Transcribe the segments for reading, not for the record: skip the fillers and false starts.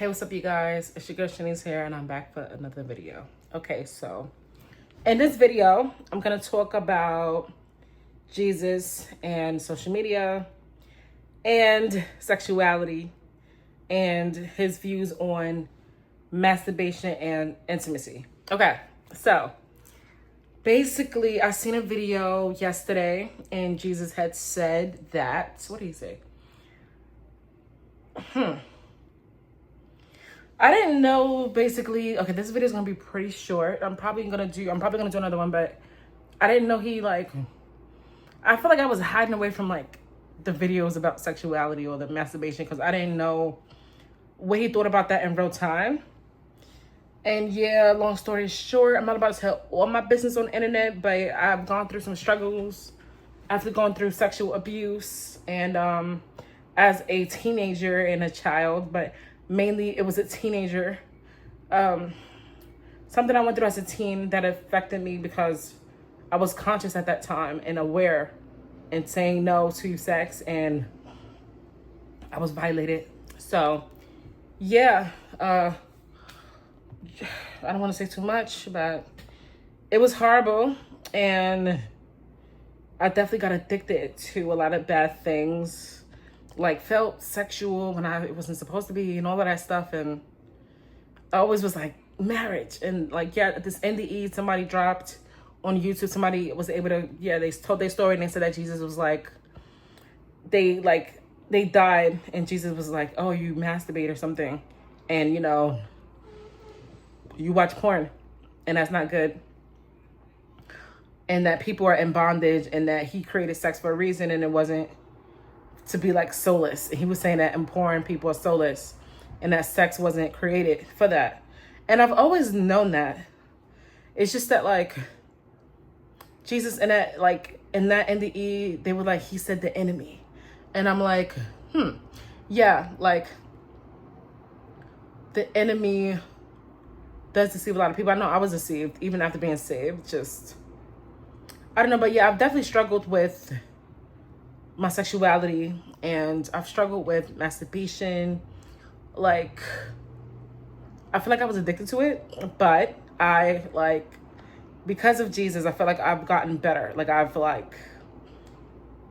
Hey, what's up, you guys? It's your girl Shanice here, and I'm back for another video. Okay, so in this video, I'm gonna talk about Jesus and social media and sexuality and his views on masturbation and intimacy. Okay, so basically, I seen a video yesterday, and Jesus had said that. What did he say? I didn't know, basically. Okay, this video is gonna be pretty short. I'm probably gonna do another one, but I didn't know I feel like I was hiding away from the videos about sexuality or the masturbation because I didn't know what he thought about that in real time. And yeah, long story short, I'm not about to tell all my business on the internet, but I've gone through some struggles after going through sexual abuse and as a teenager and a child, but mainly it was a teenager. Something I went through as a teen that affected me because I was conscious at that time and aware and saying no to sex, and I was violated. So yeah, I don't want to say too much, but it was horrible, and I definitely got addicted to a lot of bad things, felt sexual when I wasn't supposed to be and all of that stuff. And I always was marriage and this NDE somebody dropped on YouTube. Somebody was able to, they told their story and they said that Jesus was they died and Jesus was like, oh, you masturbate or something, and you watch porn and that's not good, and that people are in bondage, and that he created sex for a reason and it wasn't to be soulless. He was saying that in porn people are soulless and that sex wasn't created for that. And I've always known that. It's just that Jesus in that NDE, they were he said the enemy. And I'm yeah, the enemy does deceive a lot of people. I know I was deceived even after being saved. Just, I don't know, but yeah, I've definitely struggled with my sexuality, and I've struggled with masturbation. I feel like I was addicted to it, but I because of Jesus, I feel like I've gotten better. I feel like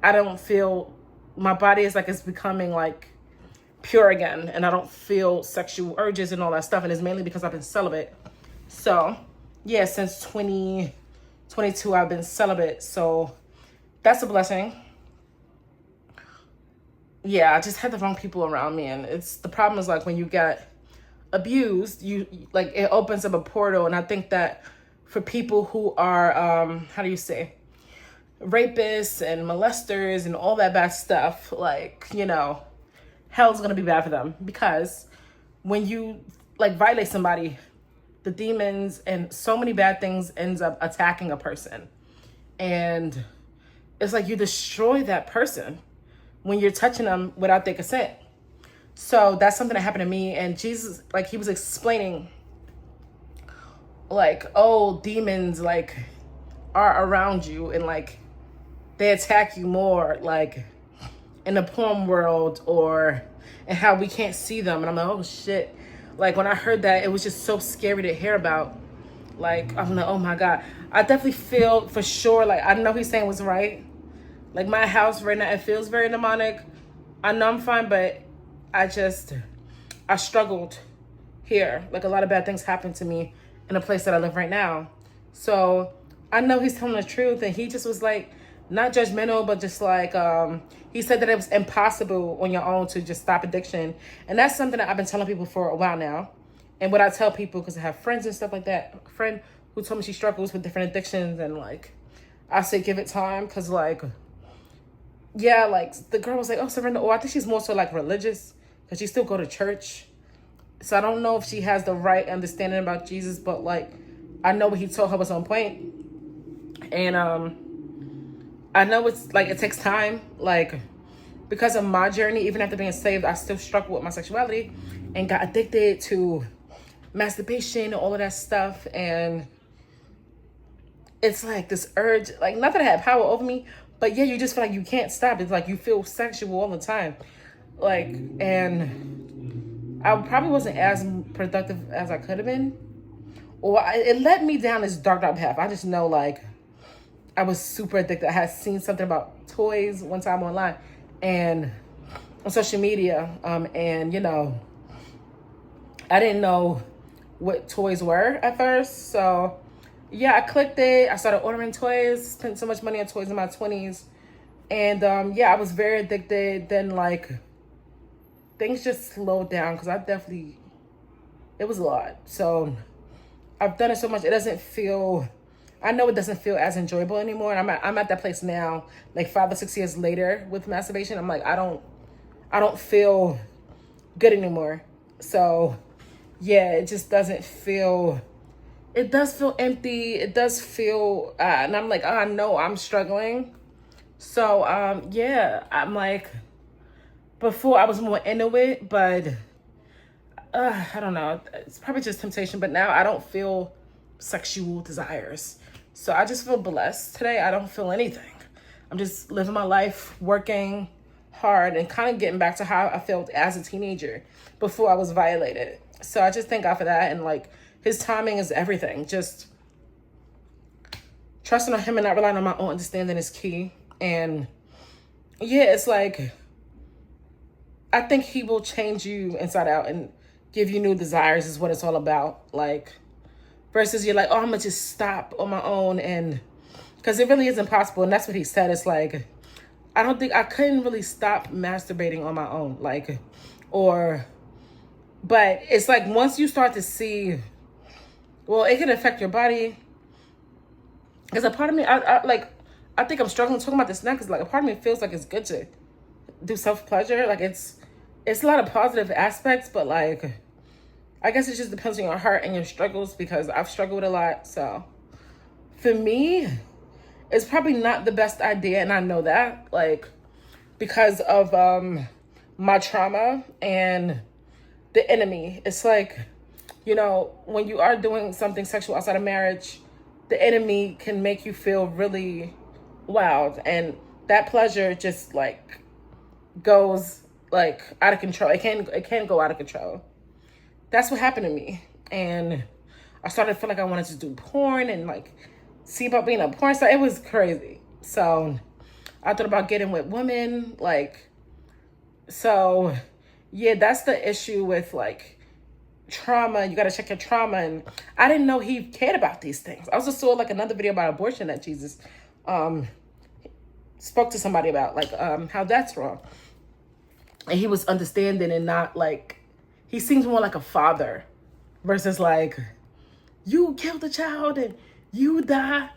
I don't feel, my body is it's becoming pure again, and I don't feel sexual urges and all that stuff, and it's mainly because I've been celibate. So yeah, since 2022 I've been celibate, so that's a blessing. Yeah, I just had the wrong people around me, and the problem is when you get abused, you it opens up a portal. And I think that for people who are how do you say, rapists and molesters and all that bad stuff, hell's gonna be bad for them, because when you violate somebody, the demons and so many bad things ends up attacking a person, and it's you destroy that person when you're touching them without their consent. So that's something that happened to me. And Jesus, he was explaining, oh, demons, are around you, and, they attack you more, in the porn world, and how we can't see them. And I'm oh, shit. When I heard that, it was just so scary to hear about. I'm oh, my God. I definitely feel, for sure, I know he's saying what's right. My house right now, it feels very demonic. I know I'm fine, but I struggled here. A lot of bad things happened to me in the place that I live right now. So I know he's telling the truth, and he just was not judgmental, but just he said that it was impossible on your own to just stop addiction. And that's something that I've been telling people for a while now. And what I tell people, because I have friends and stuff like that, a friend who told me she struggles with different addictions, and I say give it time, because yeah, the girl was oh, surrender. Oh, I think she's more so religious, because she still go to church. So I don't know if she has the right understanding about Jesus, but I know what he told her was on point. And I know it's it takes time. Because of my journey, even after being saved, I still struggle with my sexuality and got addicted to masturbation and all of that stuff. And it's this urge, not that I had power over me, but yeah, you just feel you can't stop. It's you feel sexual all the time. And I probably wasn't as productive as I could have been. Or it led me down this dark path. I just know, like, I was super addicted. I had seen something about toys one time online and on social media. And, I didn't know what toys were at first. So, yeah, I clicked it. I started ordering toys, spent so much money on toys in my 20s. And, I was very addicted. Then, like, things just slowed down because it was a lot. So, I've done it so much, I know it doesn't feel as enjoyable anymore. And I'm at that place now, like 5 or 6 years later with masturbation. I'm like, I don't feel good anymore. So yeah, it just doesn't feel, it does feel empty. It does feel, and I'm like, oh no, I'm struggling. So I'm like, before I was more into it, but I don't know. It's probably just temptation, but now I don't feel sexual desires. So I just feel blessed today. I don't feel anything. I'm just living my life, working hard, and kind of getting back to how I felt as a teenager before I was violated. So I just thank God for that. And like, his timing is everything. Just trusting on him and not relying on my own understanding is key. And yeah, it's like, I think he will change you inside out and give you new desires is what it's all about. Like, versus you're like, oh, I'm gonna just stop on my own. And because it really is impossible. And that's what he said. It's like, I don't think I couldn't really stop masturbating on my own. Like, but it's like, once you start to see, well, it can affect your body. Because a part of me, I think I'm struggling talking about this now. Because like, a part of me feels like it's good to do self-pleasure. Like, it's a lot of positive aspects, but like, I guess it just depends on your heart and your struggles, because I've struggled a lot. So for me, it's probably not the best idea. And I know that, like, because of my trauma and the enemy. It's like, when you are doing something sexual outside of marriage, the enemy can make you feel really wild. And that pleasure just like goes like out of control. It can go out of control. That's what happened to me. And I started to feel like I wanted to do porn and like see about being a porn star. It was crazy. So I thought about getting with women. Like, so yeah, that's the issue with like trauma. You got to check your trauma. And I didn't know he cared about these things. I also saw like another video about abortion that Jesus spoke to somebody about, like how that's wrong. And he was understanding and not like, he seems more like a father versus like, you killed a child and you die.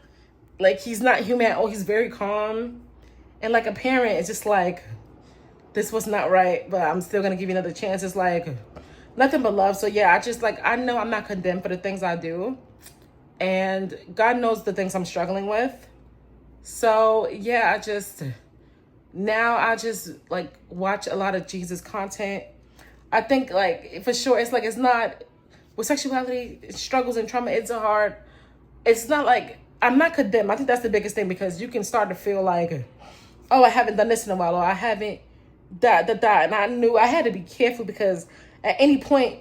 Like, he's not human. Oh, he's very calm. And like a parent, it's just like, this was not right, but I'm still going to give you another chance. It's like nothing but love. So yeah, I know I'm not condemned for the things I do. And God knows the things I'm struggling with. So yeah, I just like watch a lot of Jesus content. I think like for sure, it's like, it's not with sexuality, struggles and trauma. It's not like, I'm not condemned. I think that's the biggest thing, because you can start to feel like, oh, I haven't done this in a while, or I haven't and I knew I had to be careful, because at any point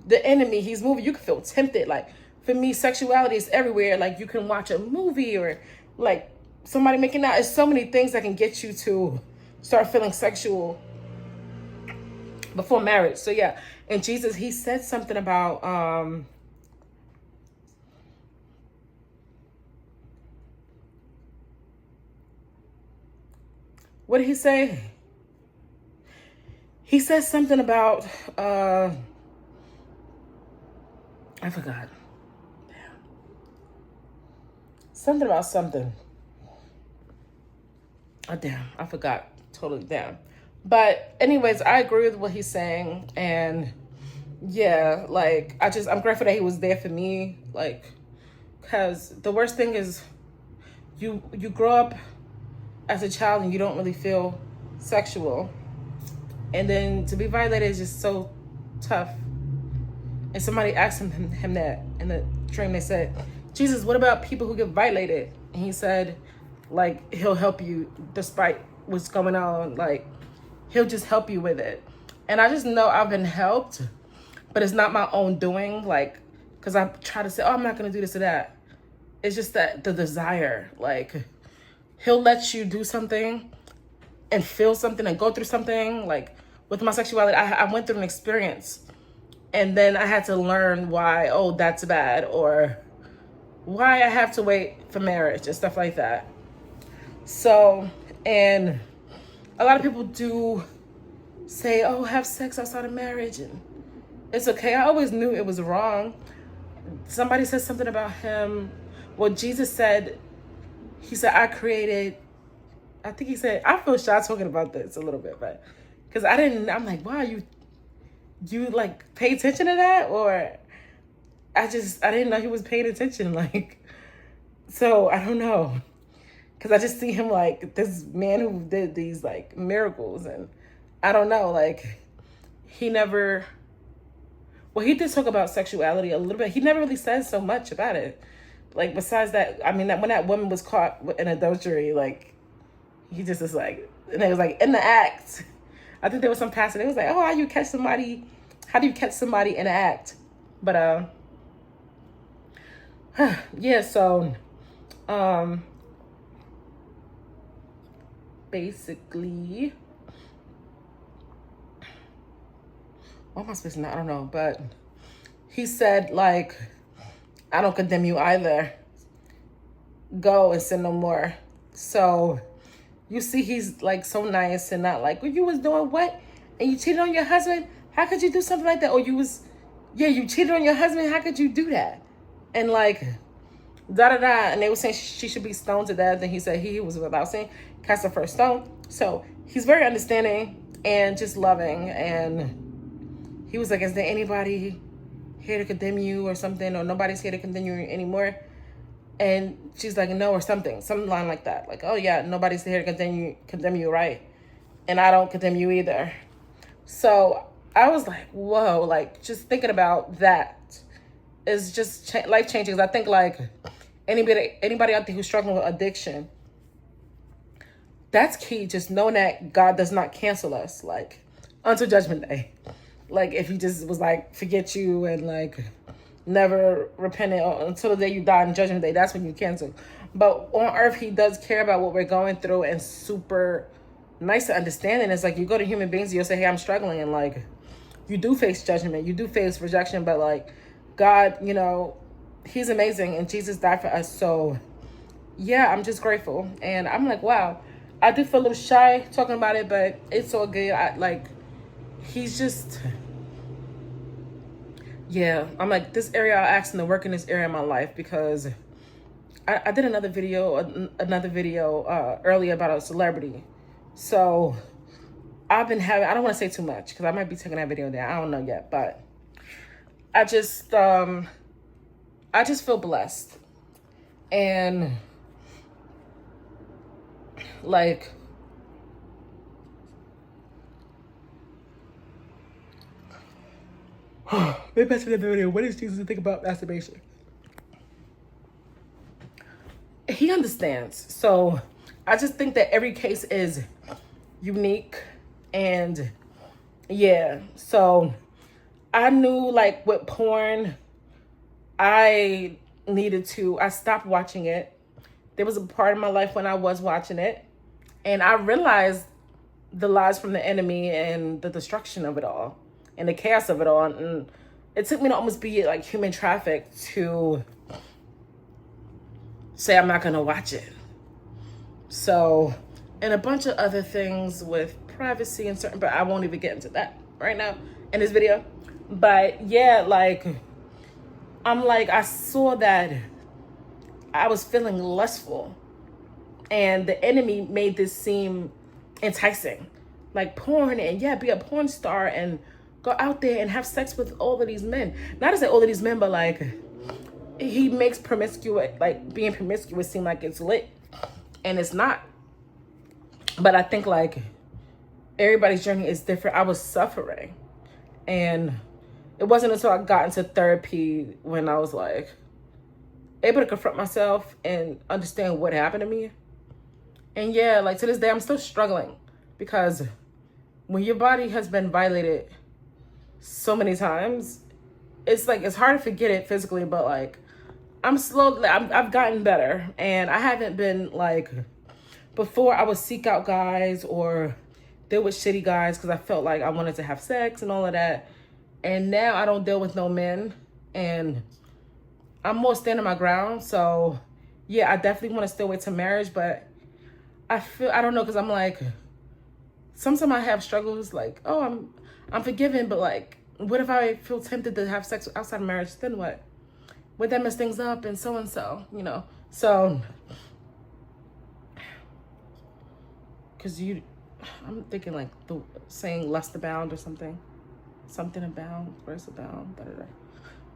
the enemy, he's moving. You can feel tempted. Like for me, sexuality is everywhere. Like you can watch a movie or like somebody making out. There's so many things that can get you to start feeling sexual before marriage. So yeah, and Jesus, he said something about what did he say? He said something about I forgot. Something about something. Oh damn, I forgot. Totally damn. But anyways, I agree with what he's saying. And yeah, like I'm grateful that he was there for me. Like, because the worst thing is you grow up as a child and you don't really feel sexual. And then to be violated is just so tough. And somebody asked him that in the dream. They said, Jesus, what about people who get violated? And he said, like, he'll help you despite what's going on. Like, he'll just help you with it. And I just know I've been helped. but it's not my own doing. Like, because I try to say, oh, I'm not going to do this or that. It's just that the desire, like, he'll let you do something and feel something and go through something. Like with my sexuality, I went through an experience, and then I had to learn why, oh, that's bad, or why I have to wait for marriage and stuff like that. So, and a lot of people do say, oh, have sex outside of marriage, and it's okay. I always knew it was wrong. Somebody said something about him. Well, Jesus said, he said, I think he said, I feel shy talking about this a little bit, but because I'm like, wow, you like pay attention to that? Or I didn't know he was paying attention. Like, so I don't know. Because I just see him like this man who did these like miracles, and I don't know, like he did talk about sexuality a little bit. He never really said so much about it. Like, besides that, I mean, that when that woman was caught in adultery, like, he just was like, and it was like, in the act. I think there was some passage. It was like, oh, how do you catch somebody in the act? But, yeah, so, basically, what am I supposed to know? I don't know, but he said, like, I don't condemn you either. Go and sin no more. So you see, he's like so nice and not like, well, you was doing what? And you cheated on your husband? How could you do something like that? Or you cheated on your husband. How could you do that? And like, da-da-da. And they were saying she should be stoned to death. And he said he was without sin, cast the first stone. So he's very understanding and just loving. And he was like, is there anybody here to condemn you or something, or nobody's here to condemn you anymore? And she's like, no, or some line like that, like, oh yeah, nobody's here to condemn you, right? And I don't condemn you either. So I was like, whoa, like just thinking about that is just life changing. I think like anybody out there who's struggling with addiction, that's key. Just knowing that God does not cancel us, like, until Judgment Day. Like, if he just was like, forget you and like never repented until the day you die in Judgment Day, that's when you cancel. But on earth, he does care about what we're going through, and super nice to understanding. It's like, you go to human beings, you'll say, hey, I'm struggling. And like, you do face judgment, you do face rejection, but like God, you know, he's amazing, and Jesus died for us. So yeah, I'm just grateful. And I'm like, wow, I do feel a little shy talking about it, but it's all good. He's just, yeah, I'm like, this area, I asked him to work in this area of my life, because I did another video earlier about a celebrity. So I've been having, I don't want to say too much because I might be taking that video down. I don't know yet, but I just feel blessed. And like, maybe I said in the video, what does Jesus think about masturbation? He understands. So I just think that every case is unique. And yeah, so I knew, like, with porn, I stopped watching it. There was a part of my life when I was watching it, and I realized the lies from the enemy and the destruction of it all and the chaos of it all. And it took me to almost be like human trafficked to say I'm not gonna watch it. So, and a bunch of other things with privacy and certain, but I won't even get into that right now in this video. But yeah, like, I'm like, I saw that I was feeling lustful, and the enemy made this seem enticing, like porn, and yeah, be a porn star and go out there and have sex with all of these men. Not to say all of these men, but like, he makes being promiscuous seem like it's lit, and it's not. But I think like everybody's journey is different. I was suffering, and it wasn't until I got into therapy when I was like able to confront myself and understand what happened to me. And yeah, like to this day, I'm still struggling, because when your body has been violated so many times. It's like, it's hard to forget it physically, but like, I've gotten better. And I haven't been like, before I would seek out guys or deal with shitty guys because I felt like I wanted to have sex and all of that. And now I don't deal with no men. And I'm more standing my ground. So yeah, I definitely want to still wait to marriage, but I don't know, because I'm like, sometimes I have struggles like, oh, I'm forgiven, but like, what if I feel tempted to have sex outside of marriage? Then what? Would that mess things up? And so, you know? So, because I'm thinking like the saying lust abound or something. Something abound, grace abound, da-da-da.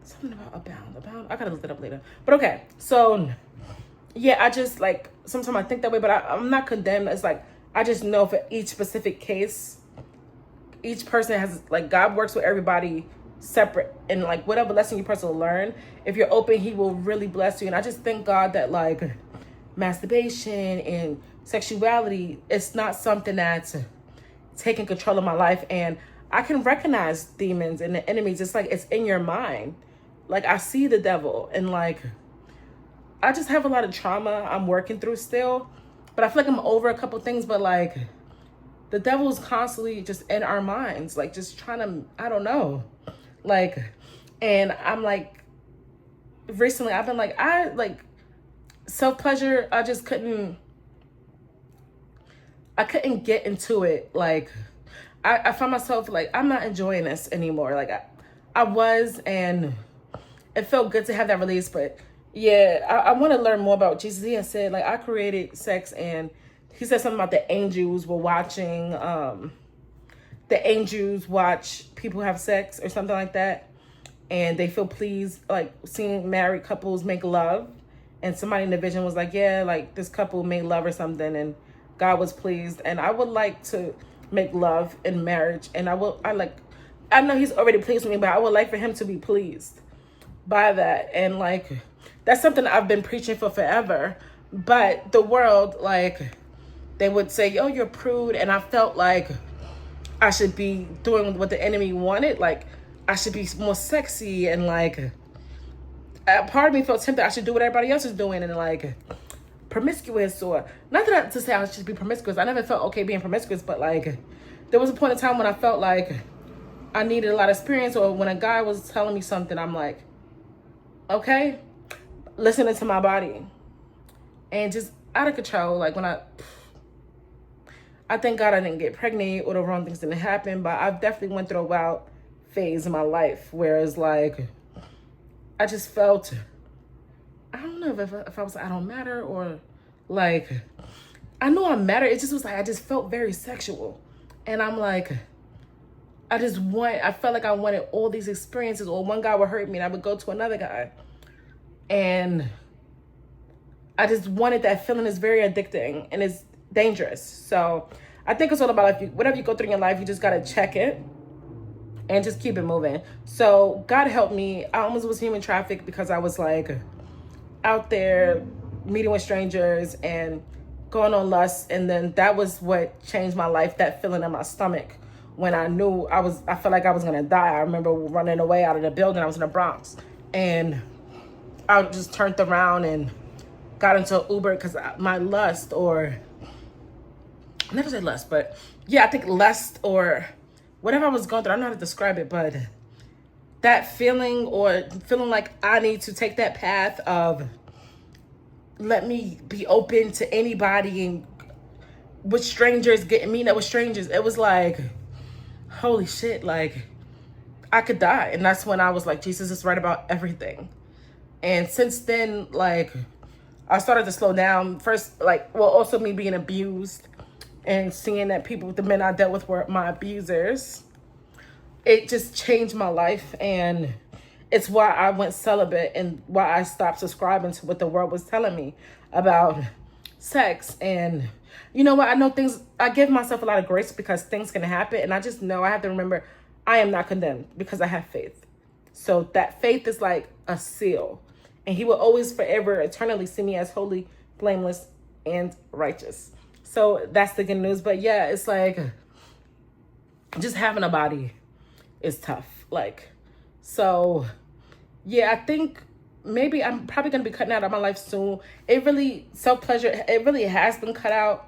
Something about abound. I gotta look that up later. But okay, so yeah, I just like, sometimes I think that way, but I'm not condemned. It's like, I just know for each specific case, each person has, like, God works with everybody separate, and like whatever lesson you personally learn, if you're open, he will really bless you. And I just thank God that like masturbation and sexuality, it's not something that's taking control of my life, and I can recognize demons and the enemies. It's like, it's in your mind. Like, I see the devil, and like, I just have a lot of trauma I'm working through still, but I feel like I'm over a couple things. But like, the devil's constantly just in our minds, like just trying to, I don't know, like, and I'm like, recently I've been like, self-pleasure, I couldn't get into it. Like, I found myself like, I'm not enjoying this anymore. Like I was, and it felt good to have that release. But yeah, I want to learn more about Jesus. He had said, like, I created sex, and he said something about the angels were watching, the angels watch people have sex or something like that. And they feel pleased, like, seeing married couples make love. And somebody in the vision was like, yeah, like, this couple made love or something, and God was pleased. And I would like to make love in marriage. And I know he's already pleased with me, but I would like for him to be pleased by that. And like, that's something I've been preaching for forever. But the world, like, they would say, oh, you're a prude. And I felt like I should be doing what the enemy wanted. Like, I should be more sexy, and like, a part of me felt tempted I should do what everybody else is doing, and like, promiscuous, or not that to say I should be promiscuous. I never felt okay being promiscuous, but like, there was a point in time when I felt like I needed a lot of experience, or when a guy was telling me something, I'm like, okay, listening to my body, and just out of control. Like, when I thank God I didn't get pregnant, or the wrong things didn't happen, but I've definitely went through a wild phase in my life, whereas like, I just felt, I don't know if I was, I don't matter, or like, I know I matter. It just was like, I just felt very sexual, and I'm like, I felt like I wanted all these experiences, or one guy would hurt me and I would go to another guy, and I just wanted that feeling. Is very addicting, and it's dangerous. So I think it's all about, whatever you go through in your life, you just got to check it and just keep it moving. So God helped me. I almost was human trafficked because I was like out there meeting with strangers and going on lust. And then that was what changed my life, that feeling in my stomach when I knew I felt like I was going to die. I remember running away out of the building. I was in the Bronx, and I just turned around and got into an Uber because my lust, or I never said lust, but yeah, I think lust, or whatever I was going through, I don't know how to describe it, but that feeling, or feeling like I need to take that path of, let me be open to anybody, and with strangers, meeting up with strangers. It was like, holy shit, like, I could die. And that's when I was like, Jesus is right about everything. And since then, like, I started to slow down. First, like, well, also me being abused, and seeing that the men I dealt with were my abusers. It just changed my life, and it's why I went celibate, and why I stopped subscribing to what the world was telling me about sex. And you know what? I know I give myself a lot of grace, because things can happen, and I just know I have to remember I am not condemned because I have faith. So that faith is like a seal, and he will always, forever, eternally see me as holy, blameless, and righteous. So that's the good news. But yeah, it's like just having a body is tough. Like, so yeah, I think maybe I'm probably gonna be cutting out of my life soon. It really, self-pleasure, it really has been cut out.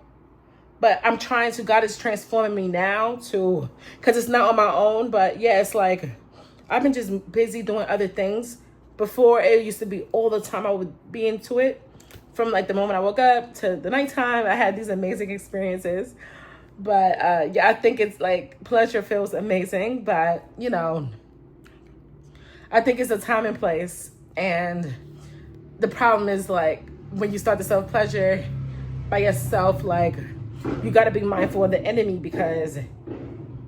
But I'm trying to, God is transforming me now to, because it's not on my own. But yeah, it's like, I've been just busy doing other things. Before, it used to be all the time I would be into it. From like the moment I woke up to the nighttime, I had these amazing experiences. But yeah, I think it's like, pleasure feels amazing. But, you know, I think it's a time and place. And the problem is, like, when you start to self-pleasure by yourself, like, you got to be mindful of the enemy, because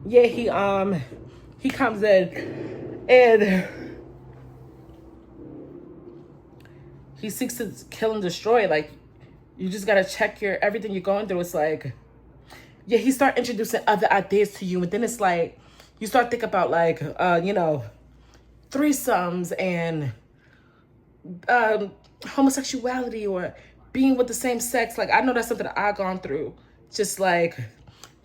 yeah, he comes in and he seeks to kill and destroy. Like, you just got to check everything you're going through. It's like, yeah, he start introducing other ideas to you, and then it's like you start thinking about, like, you know, threesomes and homosexuality or being with the same sex. Like, I know that's something that I've gone through. Just like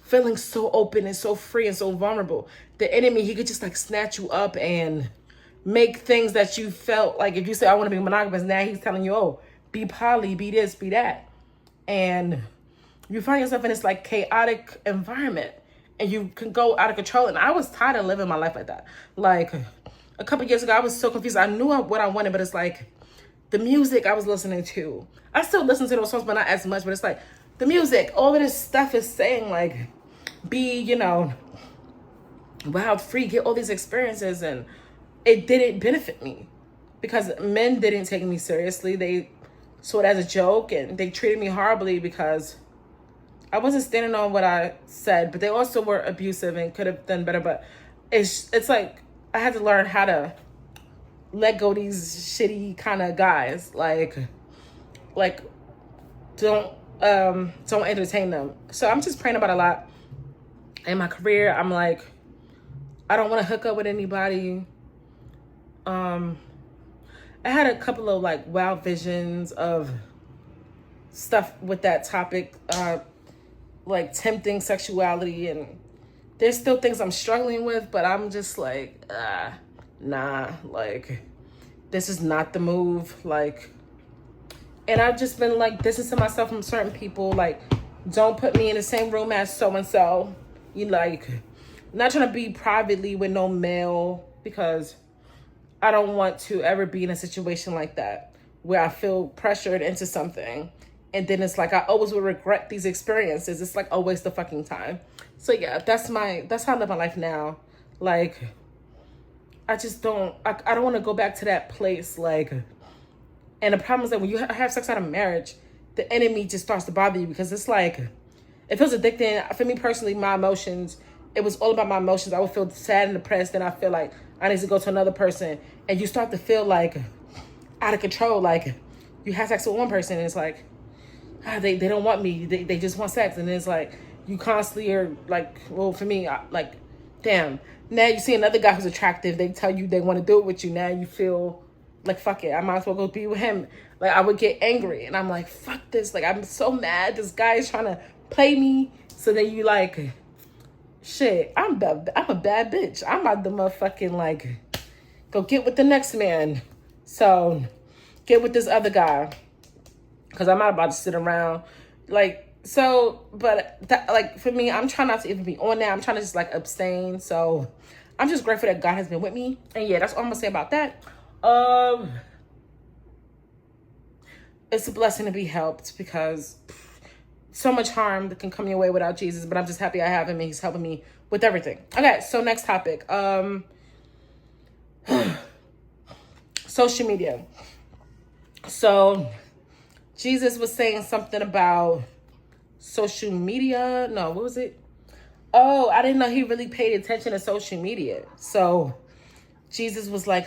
feeling so open and so free and so vulnerable. The enemy, he could just like snatch you up and make things that you felt like, if you say I want to be monogamous, now he's telling you, oh, be poly, be this, be that. And you find yourself in this like chaotic environment, and you can go out of control. And I was tired of living my life like that. Like, a couple years ago, I was so confused. I knew what I wanted, but it's like the music I was listening to, I still listen to those songs, but not as much. But it's like the music, all of this stuff is saying, like, be, you know, wild, free, get all these experiences. And it didn't benefit me, because men didn't take me seriously. They saw it as a joke, and they treated me horribly because I wasn't standing on what I said. But they also were abusive and could have done better. But it's like I had to learn how to let go these shitty kind of guys. Like don't entertain them. So I'm just praying about a lot in my career. I'm like, I don't want to hook up with anybody. I had a couple of like wild visions of stuff with that topic, like tempting sexuality, and there's still things I'm struggling with, but I'm just like, nah, like, this is not the move. Like, and I've just been like distancing myself from certain people. Like, don't put me in the same room as so-and-so. You like, not trying to be privately with no male, because I don't want to ever be in a situation like that where I feel pressured into something. And then it's like, I always will regret these experiences. It's like a waste of fucking time. So yeah, that's how I live my life now. Like, I just don't want to go back to that place. Like, and the problem is that when you have sex out of marriage, the enemy just starts to bother you, because it's like, it feels addicting. For me personally, my emotions, it was all about my emotions. I would feel sad and depressed, and I feel like I need to go to another person. And you start to feel like out of control. Like, you have sex with one person, and it's like, they don't want me. They just want sex. And it's like, you constantly are like, well, for me, like, damn. Now you see another guy who's attractive. They tell you they want to do it with you. Now you feel like, fuck it, I might as well go be with him. Like, I would get angry, and I'm like, fuck this. Like, I'm so mad. This guy is trying to play me. So then you like, shit, I'm a bad bitch. I'm about to motherfucking like go get with the next man. So get with this other guy, because I'm not about to sit around. Like, so, but that, like, for me, I'm trying not to even be on that. I'm trying to just like abstain. So I'm just grateful that God has been with me. And yeah, that's all I'm gonna say about that. It's a blessing to be helped, because so much harm that can come your way without Jesus. But I'm just happy I have him, and he's helping me with everything. Okay, so next topic. Social media. So Jesus was saying something about social media. No, what was it? Oh, I didn't know he really paid attention to social media. So Jesus was like,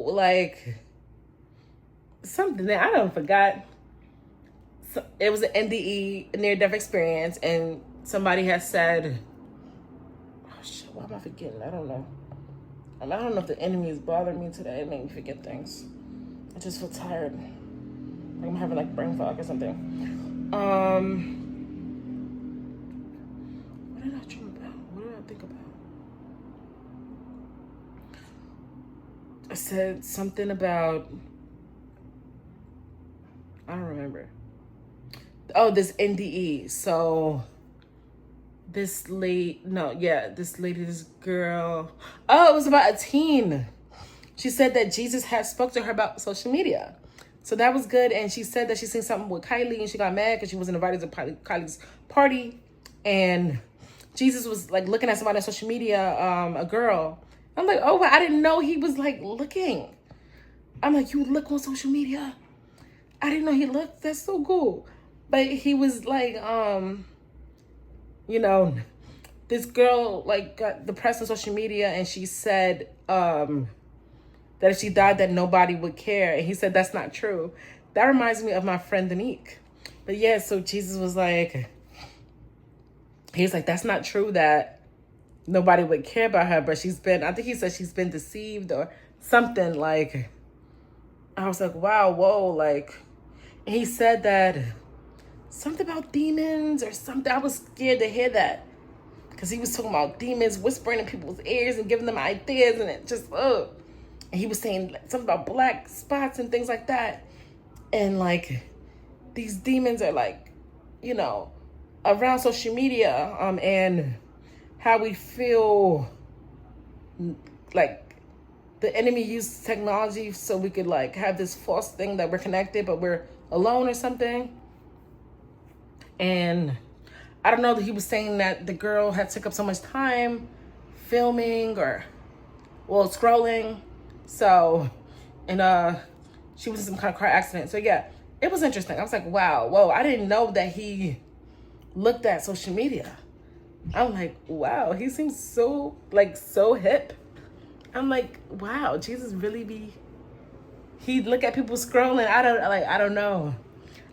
like something that I don't forgot. So it was an NDE, near-death experience, and somebody has said, oh shit, why am I forgetting? I don't know. I don't know if the enemy is bothering me today. It made me forget things. I just feel tired. Like I'm having like brain fog or something. What did said something about, I don't remember. Oh, this NDE. So this girl. Oh, it was about a teen. She said that Jesus had spoke to her about social media. So that was good. And she said that she seen something with Kylie and she got mad because she wasn't invited to Kylie's party. And Jesus was like looking at somebody on social media, a girl. I'm like, oh, I didn't know he was like looking. I'm like, you look on social media? I didn't know he looked. That's so cool. But he was like, you know, this girl like got depressed on social media and she said, that if she died that nobody would care. And he said that's not true. That reminds me of my friend Danique. But yeah, so Jesus was like, he's like, that's not true that nobody would care about her, but I think he said she's been deceived or something. Like, I was like, wow, whoa, like, and he said that something about demons or something. I was scared to hear that because he was talking about demons whispering in people's ears and giving them ideas, and it just, ugh. And he was saying something about black spots and things like that. And like, these demons are like, you know, around social media, and how we feel like the enemy used technology so we could like have this false thing that we're connected, but we're alone or something. And I don't know, that he was saying that the girl had took up so much time filming or, well, scrolling. So, and she was in some kind of car accident. So yeah, it was interesting. I was like, wow, whoa, I didn't know that he looked at social media. I'm like, wow, he seems so hip. I'm like, wow, Jesus really he'd look at people scrolling. I don't know.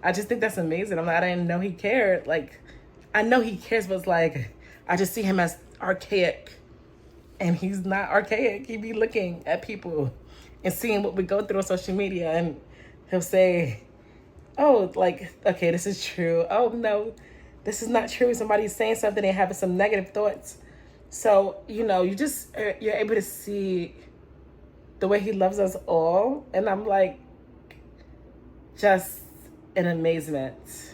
I just think that's amazing. I didn't know he cared. Like, I know he cares, but it's like, I just see him as archaic. And he's not archaic. He be looking at people and seeing what we go through on social media. And he'll say, oh, like, okay, this is true. Oh, no, this is not true. Somebody's saying something and having some negative thoughts. So, you know, you're able to see the way he loves us all. And I'm like, just in amazement.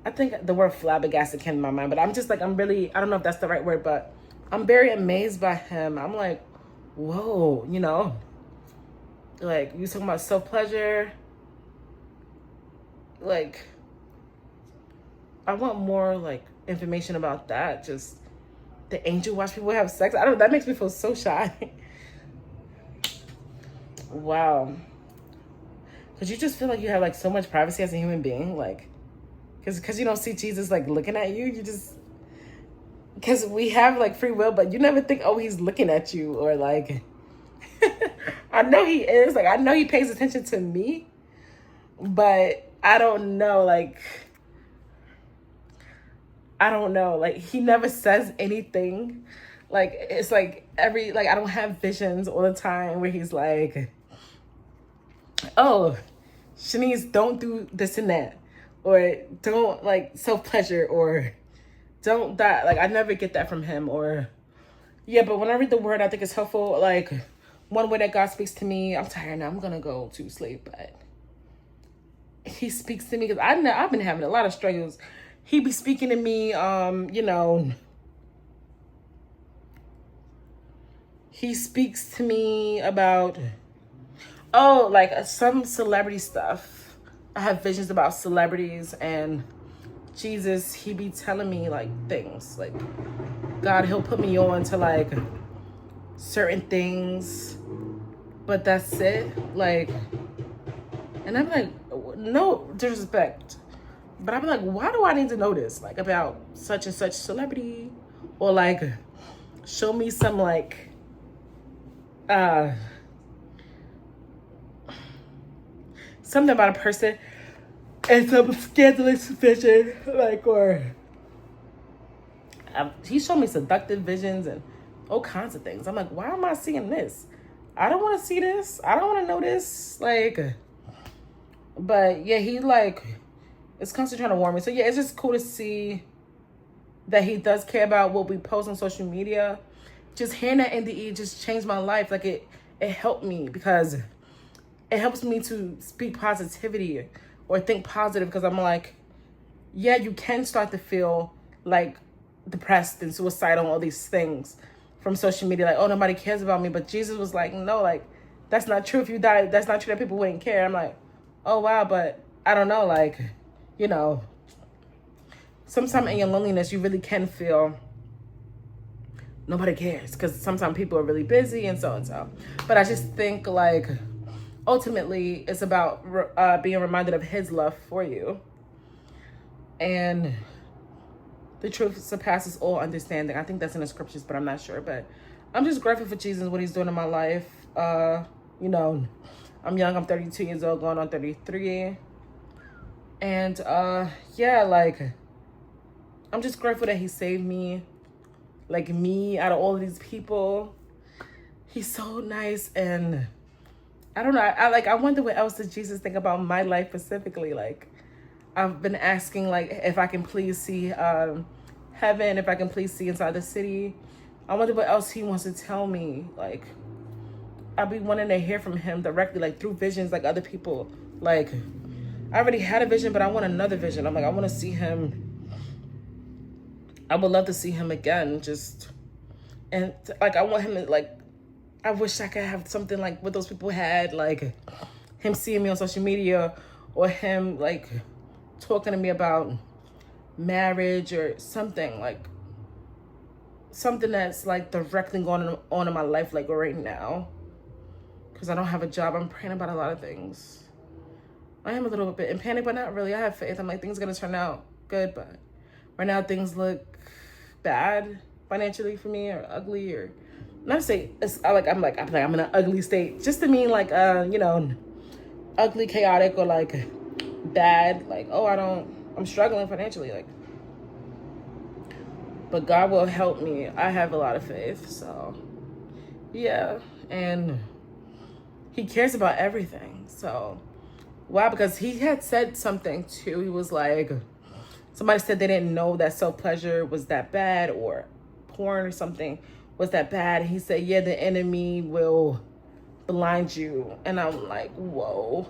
I think the word flabbergasted came to my mind, but I'm just like, I don't know if that's the right word, but I'm very amazed by him. I'm like, whoa, you know, like you talking about self-pleasure. Like, I want more like information about that. Just the angel watch people have sex. That makes me feel so shy. Wow. Cause you just feel like you have like so much privacy as a human being. Like, cause you don't see Jesus like looking at you. You just, because we have like free will, but you never think, oh, he's looking at you, or like, I know he is, like, I know he pays attention to me, but I don't know, like, he never says anything. Like, it's like I don't have visions all the time where he's like, oh, Shanice, don't do this and that, or don't like self-pleasure, or don't that. Like, I never get that from him. Or yeah, but when I read the word, I think it's helpful. Like, one way that God speaks to me, I'm tired now, I'm gonna go to sleep, but he speaks to me because I've been having a lot of struggles. He be speaking to me, you know, he speaks to me about, oh, like some celebrity stuff. I have visions about celebrities, and Jesus, he be telling me like things, like God, he'll put me on to like certain things, but that's it. Like, and I'm like, no disrespect, but I'm like, why do I need to know this? Like, about such and such celebrity, or like, show me some like, something about a person and some scandalous vision, like, or he showed me seductive visions and all kinds of things. I'm like, why am I seeing this? I don't want to see this. I don't want to know this. Like, but yeah, he like is constantly trying to warn me. So yeah, it's just cool to see that he does care about what we post on social media. Just hearing that NDE just changed my life. Like, it it helped me because it helps me to speak positivity or think positive, because I'm like, yeah, you can start to feel like depressed and suicidal and all these things from social media, like, oh, nobody cares about me. But Jesus was like, no, like, that's not true. If you die, that's not true that people wouldn't care. I'm like, oh, wow, but I don't know, like, you know, sometimes in your loneliness, you really can feel nobody cares, because sometimes people are really busy and so and so. But I just think, like, ultimately, it's about being reminded of his love for you. And the truth surpasses all understanding. I think that's in the scriptures, but I'm not sure. But I'm just grateful for Jesus, what he's doing in my life. You know, I'm young. I'm 32 years old, going on 33. And yeah, like, I'm just grateful that he saved me. Like, me, out of all of these people. He's so nice. And I don't know. I wonder what else did Jesus think about my life specifically. Like, I've been asking, like, if I can please see heaven, if I can please see inside the city. I wonder what else he wants to tell me. Like, I'll be wanting to hear from him directly, like, through visions, like other people. Like, I already had a vision, but I want another vision. I'm like, I want to see him. I would love to see him again. Just, and, like, I want him to, like, I wish I could have something like what those people had, like him seeing me on social media, or him, like, talking to me about marriage or something, like something that's like directly going on in my life, like right now, because I don't have a job. I'm praying about a lot of things. I am a little bit in panic, but not really. I have faith. I'm like, things are gonna turn out good, but right now things look bad financially for me, or ugly, or not to say it's I'm in an ugly state, just to mean like you know, ugly, chaotic, or like bad, like, oh, I'm struggling financially, like, but God will help me. I have a lot of faith. So yeah, and he cares about everything. So wow, because he had said something too. He was like, somebody said they didn't know that self-pleasure was that bad, or porn or something was that bad. He said, yeah, the enemy will blind you. And I'm like, whoa,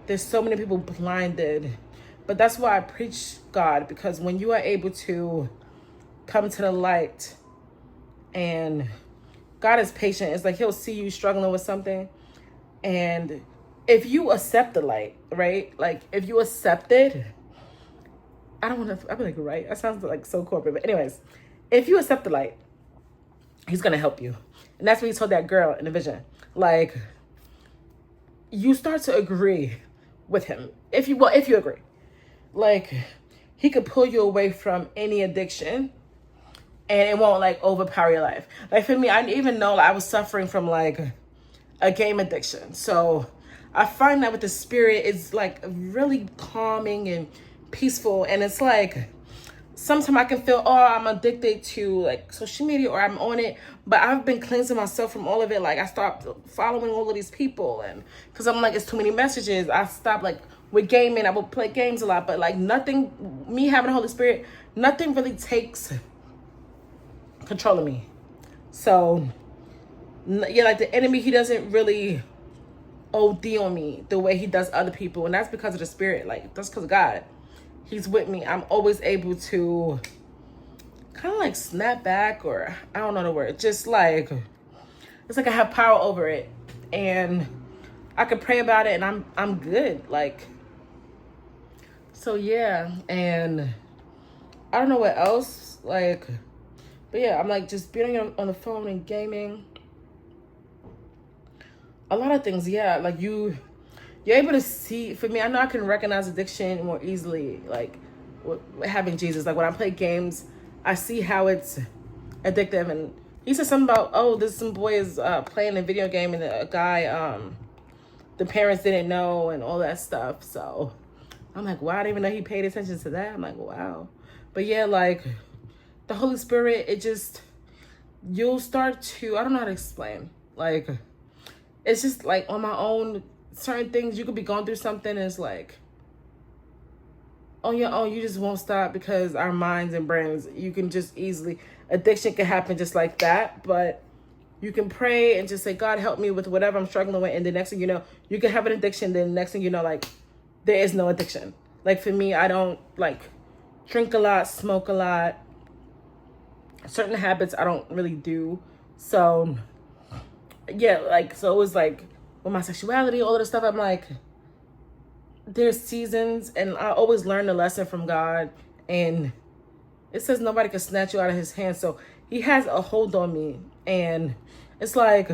there's so many people blinded. But that's why I preach God, because when you are able to come to the light, and God is patient, it's like he'll see you struggling with something, and if you accept the light, right, like if you accept it, I don't want to, I'm like, right, that sounds like so corporate, but anyways, if you accept the light, he's gonna help you. And that's what he told that girl in the vision. Like, you start to agree with him. If you agree, like, he could pull you away from any addiction, and it won't like overpower your life. Like, for me, I didn't even know, like, I was suffering from like a game addiction. So I find that with the spirit, it's like really calming and peaceful. And it's like, sometimes I can feel, oh, I'm addicted to like social media, or I'm on it, but I've been cleansing myself from all of it. Like, I stopped following all of these people, and because I'm like, it's too many messages. I stopped, like, with gaming. I would play games a lot, but like nothing, me having the Holy Spirit, nothing really takes control of me. So yeah, like the enemy, he doesn't really OD on me the way he does other people, and that's because of the Spirit. Like, that's because of God. He's with me. I'm always able to kind of like snap back, or I don't know the word. Just like, it's like I have power over it, and I can pray about it, and I'm good. Like, so yeah, and I don't know what else. Like, but yeah, I'm like just being on the phone and gaming. A lot of things, yeah. Like, you're able to see, for me, I know I can recognize addiction more easily, like with having Jesus. Like, when I play games, I see how it's addictive. And he said something about, oh, there's some boys playing a video game, and a guy, the parents didn't know, and all that stuff. So I'm like, wow, I didn't even know he paid attention to that. I'm like, wow. But yeah, like, the Holy Spirit, it just, you'll start to, I don't know how to explain. Like, it's just like on my own, certain things, you could be going through something, and it's like, on your own, you just won't stop, because our minds and brains, you can just easily, addiction can happen just like that. But you can pray and just say, God, help me with whatever I'm struggling with. And the next thing you know, you can have an addiction. Then the next thing you know, like, there is no addiction. Like, for me, I don't, like, drink a lot, smoke a lot. Certain habits I don't really do. So, yeah, like, so it was like, with my sexuality, all of this stuff, I'm like, there's seasons, and I always learn the lesson from God. And it says nobody can snatch you out of his hand. So he has a hold on me. And it's like,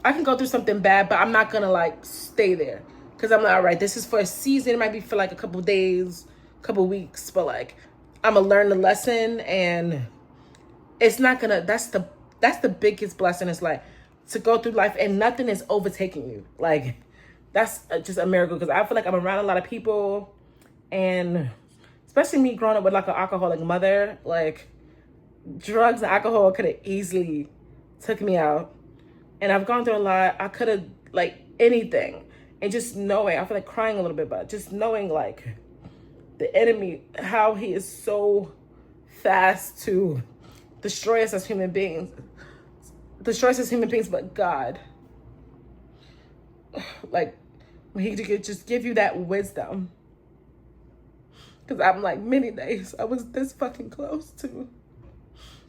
I can go through something bad, but I'm not going to, like, stay there. Because I'm like, all right, this is for a season. It might be for, like, a couple days, couple weeks. But, like, I'm going to learn the lesson. And it's not going to, that's the biggest blessing. It's like, to go through life and nothing is overtaking you. Like, that's just a miracle. Because I feel like I'm around a lot of people. And especially me growing up with, like, an alcoholic mother, like, drugs and alcohol could have easily took me out. And I've gone through a lot. I could have, like, anything. And just knowing, I feel like crying a little bit, but just knowing, like, the enemy, how he is so fast to destroy us as human beings. Destroy us as human beings, but God, like, when he could just give you that wisdom. Because I'm like, many days, I was this fucking close to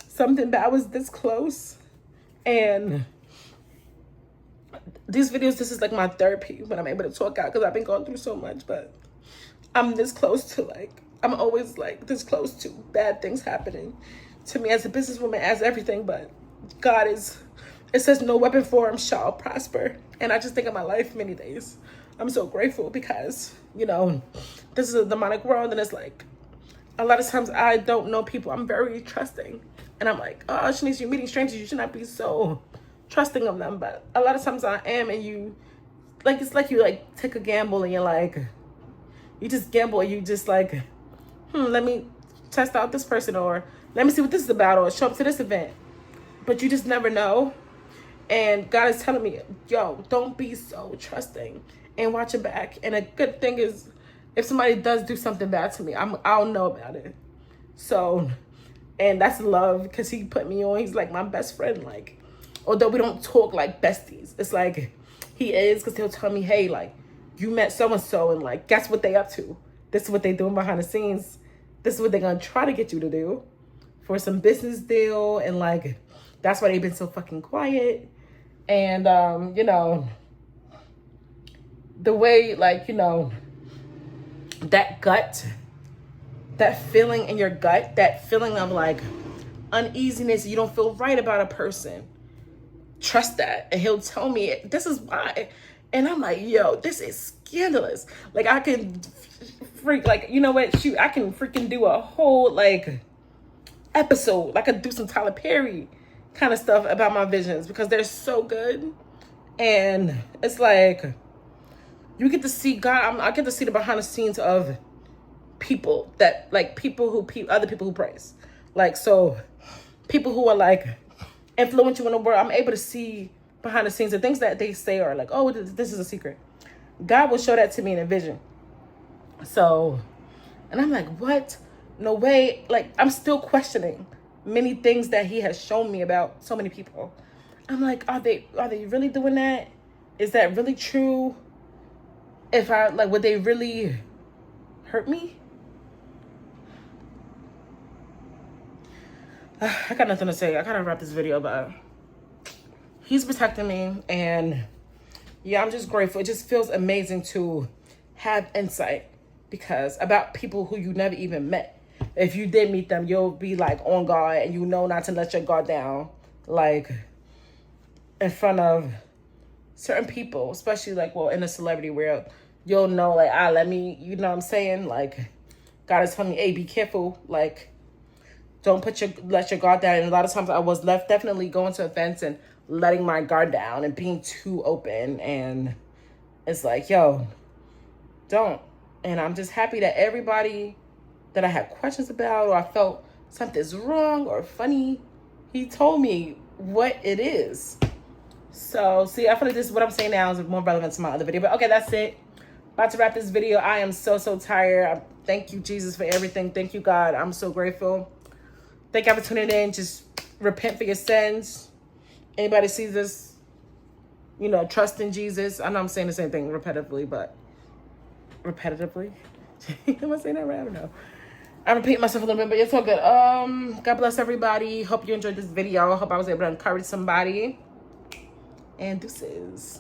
something that I was this close. And these videos, this is like my therapy when I'm able to talk out, because I've been going through so much. But I'm this close to, like, I'm always like this close to bad things happening to me as a businesswoman, as everything. But God is, it says no weapon formed shall prosper. And I just think of my life many days. I'm so grateful because, you know, this is a demonic world. And it's like, a lot of times I don't know people. I'm very trusting. And I'm like, oh, Shanice, you're meeting strangers. You should not be so trusting of them. But a lot of times I am. And you, like, it's like you, like, take a gamble and you're like, you just gamble. And you just like, let me test out this person, or let me see what this is about, or show up to this event. But you just never know. And God is telling me, yo, don't be so trusting and watch it back. And a good thing is, if somebody does do something bad to me, I'll know about it. So, and that's love, because he put me on. He's like my best friend. Like, although we don't talk like besties, it's like he is, because he'll tell me, hey, like, you met so-and-so, and like, guess what they up to? This is what they doing behind the scenes. This is what they're going to try to get you to do for some business deal. And like, that's why they've been so fucking quiet. And, you know, the way, like, you know, that gut, that feeling in your gut, that feeling of like uneasiness, you don't feel right about a person. Trust that. And he'll tell me, this is why. And I'm like, yo, this is scandalous. Like, I can freak, like, you know what? Shoot, I can freaking do a whole, like, episode. I could do some Tyler Perry kind of stuff about my visions, because they're so good. And it's like, you get to see God. I get to see the behind the scenes of people that, like, other people who praise. Like, so people who are like influential in the world, I'm able to see behind the scenes. The things that they say are like, oh, this is a secret. God will show that to me in a vision. So, and I'm like, what? No way. Like, I'm still questioning many things that he has shown me about so many people. I'm like, are they really doing that? Is that really true? If I, like, would they really hurt me? I got nothing to say. I gotta wrap this video, but he's protecting me. And yeah, I'm just grateful. It just feels amazing to have insight, because about people who you never even met. If you did meet them, you'll be like on guard, and you know not to let your guard down, like, in front of certain people, especially like, well, in the celebrity world, you'll know, like, let me, you know what I'm saying? Like, God is telling me, hey, be careful. Like, don't let your guard down. And a lot of times I was definitely going to events and letting my guard down and being too open. And it's like, yo, don't. And I'm just happy that everybody that I had questions about, or I felt something's wrong or funny, he told me what it is. So, see, I feel like this is what I'm saying now is more relevant to my other video. But okay, that's it. About to wrap this video. I am so tired. Thank you, Jesus, for everything. Thank you, God. I'm so grateful. Thank you for tuning in. Just repent for your sins. Anybody sees this, you know, trust in Jesus. I know I'm saying the same thing repetitively, but repetitively? Am I saying that right? I don't know. I repeat myself a little bit, but it's all good. God bless everybody. Hope you enjoyed this video. Hope I was able to encourage somebody. And deuces.